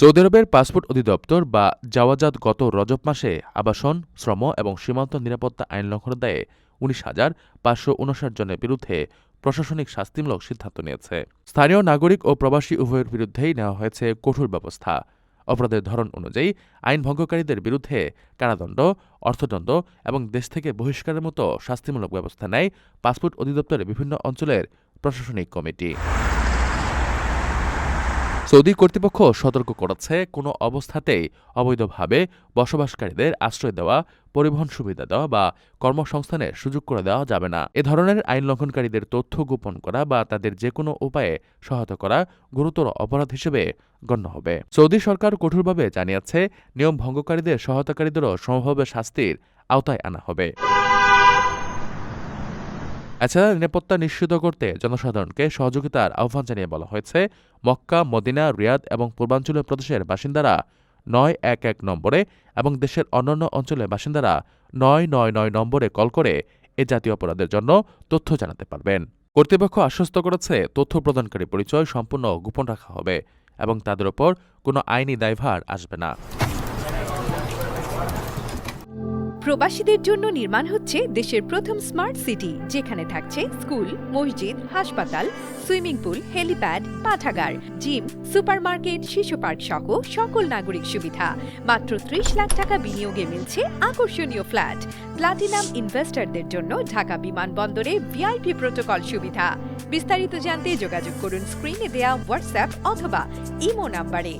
Saudi আরবের passport অধিদপ্তর বা জাওয়াজাত গত রজব মাসে আবাসন, শ্রম এবং সীমান্ত নিরাপত্তা আইন লঙ্ঘনের দায়ে ১৯,৫৫৯ জনের বিরুদ্ধে প্রশাসনিক শাস্তিমূলক সিদ্ধান্ত নিয়েছে। স্থানীয় নাগরিক ও প্রবাসী উভয়ের বিরুদ্ধেই নেওয়া হয়েছে কঠোর ব্যবস্থা। অপরাধের ধরন অনুযায়ী আইন ভঙ্গকারীদের বিরুদ্ধে কারাদণ্ড, অর্থদণ্ড এবং দেশ থেকে বহিষ্কারের মতো শাস্তিমূলক ব্যবস্থা নেয় পাসপোর্ট অধিদপ্তরের বিভিন্ন অঞ্চলের প্রশাসনিক কমিটি। সৌদি কর্তৃপক্ষ সতর্ক করেছে, কোনো অবস্থাতেই অবৈধভাবে বসবাসকারীদের আশ্রয় দেওয়া, পরিবহন সুবিধা দেওয়া বা কর্মসংস্থানের সুযোগ করে দেওয়া যাবে না। এ ধরনের আইন লঙ্ঘনকারীদের তথ্য গোপন করা বা তাদের যেকোনো উপায়ে সহায়তা করা গুরুতর অপরাধ হিসেবে গণ্য হবে। সৌদি সরকার কঠোরভাবে জানিয়েছে, নিয়ম ভঙ্গকারীদের সহায়তাকারীদেরও সমভাবে শাস্তির আওতায় আনা হবে। এছাড়া নিরাপত্তা নিশ্চিত করতে জনসাধারণকে সহযোগিতার আহ্বান জানিয়ে বলা হয়েছে, মক্কা, মদিনা, রিয়াদ এবং পূর্বাঞ্চলীয় প্রদেশের বাসিন্দারা ৯১১ নম্বরে এবং দেশের অন্যান্য অঞ্চলের বাসিন্দারা ৯৯৯ নম্বরে কল করে এ জাতীয় অপরাধের জন্য তথ্য জানাতে পারবেন। কর্তৃপক্ষ আশ্বস্ত করেছে, তথ্য প্রদানকারী পরিচয় সম্পূর্ণ গোপন রাখা হবে এবং তাদের ওপর কোনো আইনি দায়ভার আসবে না। প্রবাসীদের জন্য নির্মাণ হচ্ছে দেশের প্রথম স্মার্ট সিটি, যেখানে থাকছে স্কুল, মসজিদ, হাসপাতাল, সুইমিং পুল, হেলিপ্যাড, পাঠাগার, জিম, সুপারমার্কেট, শিশু পার্ক সহ সকল নাগরিক সুবিধা। মাত্র ৩০ লাখ টাকা বিনিয়োগে মিলছে আকর্ষণীয় ফ্ল্যাট। প্লাটিনাম ইনভেস্টরদের জন্য ঢাকা বিমানবন্দরে ভিআইপি প্রোটোকল সুবিধা। বিস্তারিত জানতে যোগাযোগ করুন স্ক্রিনে দেয়া হোয়াটসঅ্যাপ অথবা ইমো নাম্বারে।